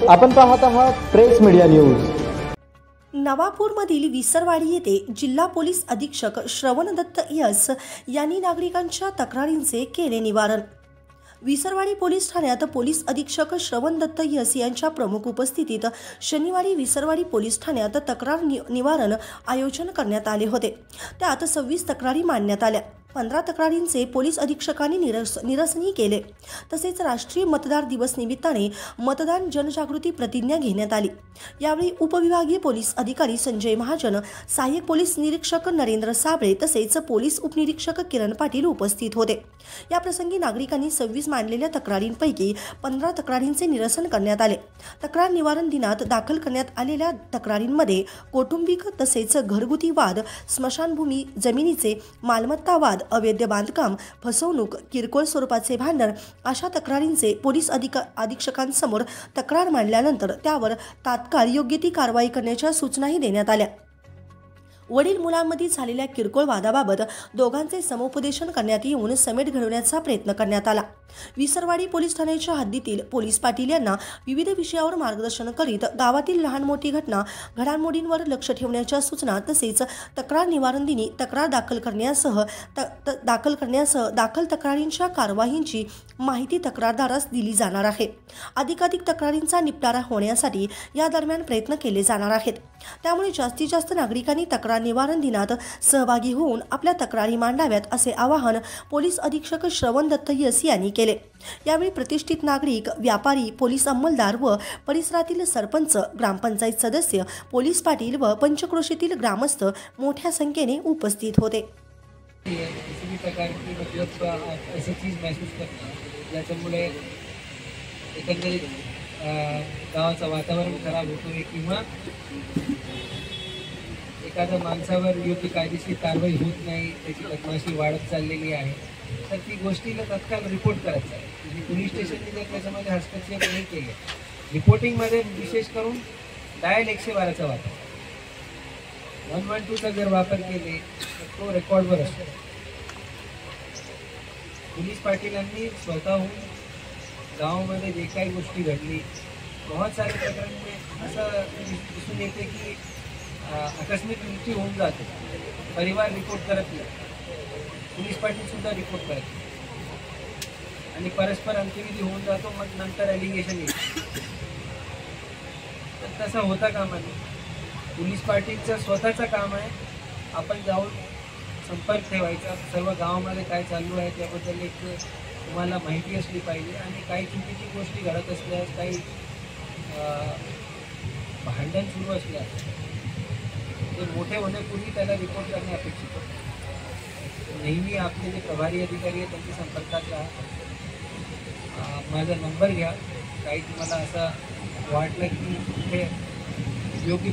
आपण पाहत आहात प्रेस मीडिया न्यूज। नवापूरमधील विसरवाडी येथे जिल्हा पोलीस अधीक्षक श्रवण दत्त यस यांनी नागरिकांच्या तक्रारींचे केले निवारण। विसरवाडी पोलीस ठाण्यात पोलीस अधीक्षक श्रवण दत्त यस यांच्या प्रमुख उपस्थितीत शनिवारी विसरवाडी पोलीस ठाण्यात तक्रार निवारण आयोजन करण्यात आले होते। त्यात 26 तक्रारी मांडण्यात आल्या। 15 तक्रारींचे पोलीस अधीक्षकांनी निरसनही केले। तसेच राष्ट्रीय मतदार दिवस निमित्ताने मतदान जनजागृती प्रतिज्ञा घेण्यात आली। यावेळी उपविभागीय पोलीस अधिकारी संजय महाजन, सहाय्यक पोलीस निरीक्षक नरेंद्र साबळे तसेच पोलीस उपनिरीक्षक किरण पाटील उपस्थित होते। या प्रसंगी नागरिकांनी 26 मांडलेल्या तक्रारींपैकी 15 तक्रारींचे निरसन करण्यात आले। तक्रार निवारण दिनात दाखल करण्यात आलेल्या तक्रारींमध्ये कौटुंबिक तसेच घरगुती वाद, स्मशानभूमी जमिनीचे मालमत्ता वाद, अवैध बांधकाम, फसवणूक, किरकोळ स्वरूपाचे भांडण अशा तक्रारींचे पोलीस अधीक्षकांसमोर तक्रार मांडल्यानंतर त्यावर तात्काळ योग्य ती कारवाई करण्याच्या सूचनाही देण्यात आल्या। वडील मुलांमध्ये झालेल्या किरकोळ वादाबाबत दोघांचे समुपदेशन करण्यात येऊन समेट घडवण्याचा प्रयत्न करण्यात आला। विसरवाडी पोलीस ठाण्याच्या हद्दीतील पोलीस पाटील यांना विविध विषयावर मार्गदर्शन करीत गावातील लहान मोठी घडामोडींवर लक्ष ठेवण्याच्या सूचना तसेच तक्रार निवारण दिनी तक्रार दाखल करण्यासह दाखल तक्रारींच्या कारवाईंची माहिती तक्रारदारास दिली जाणार आहे। अधिकाधिक तक्रारींचा निपटारा होण्यासाठी या दरम्यान प्रयत्न केले जाणार आहेत। त्यामुळे जास्तीत जास्त नागरिकांनी तक्रार निवारण दिनात सहभागी होऊन आपल्या तक्रारी मांडाव्यात असे आवाहन पोलीस अधीक्षक श्रवण दत्त यस यांनी केले। यावेळी प्रतिष्ठित नागरिक, व्यापारी, पोलीस अंमलदार व परिसरातील सरपंच, ग्रामपंचायत सदस्य, पोलीस पाटील व पंचक्रोशीतील ग्रामस्थ मोठ्या संख्येने उपस्थित होते। किसी प्रकार की मतलब ऐसी चीज़ महसूस ज्याच्यामुळे एकंदरीत गावाचं वातावरण खराब होतोय किंवा एखाद्या माणसावर योग्य कायदेशीर कारवाई होत नाही, त्याची बदमाशी वाढत चाललेली आहे, तर ती गोष्टीला तत्काळ रिपोर्ट करायचं आहे। पोलीस स्टेशनने जर त्याच्यामध्ये हस्तक्षेप नाही केले, रिपोर्टिंगमध्ये विशेष करून डायल 112चा वापर, 112चा जर वापर केले तर तो रेकॉर्डवर असतो। पोलीस पाटीलांनी स्वतःहून गावामध्ये जे काही गोष्टी घडली, बहुत सारे प्रकरण असं दिसून येते की आकस्मिक मृत्यू होऊन जाते, परिवार रिपोर्ट करत नाही, पोलीस पाटील सुद्धा रिपोर्ट करत नाही आणि परस्पर अंत्यविधी होऊन जातो, मग नंतर ॲलिगेशन येते। तर तसं होता कामा नये। पोलीस पाटीलचं स्वतःचं काम आहे आपण जाऊन संपर्क ठेवायचा, सर्व गावामध्ये काय चालू आहे त्याबद्दल एक तुम्हाला माहिती असली पाहिजे आणि काही चुकीची गोष्टी घडत असल्यास, काही भांडण सुरू असल्यास ते मोठे होण्यापूर्वी त्याला रिपोर्ट करणे अपेक्षित आहे। नेहमी आपले जे प्रभारी अधिकारी आहेत त्यांच्या संपर्कात राहा, माझा नंबर घ्या, काही तुम्हाला असं वाटलं की हे योग्य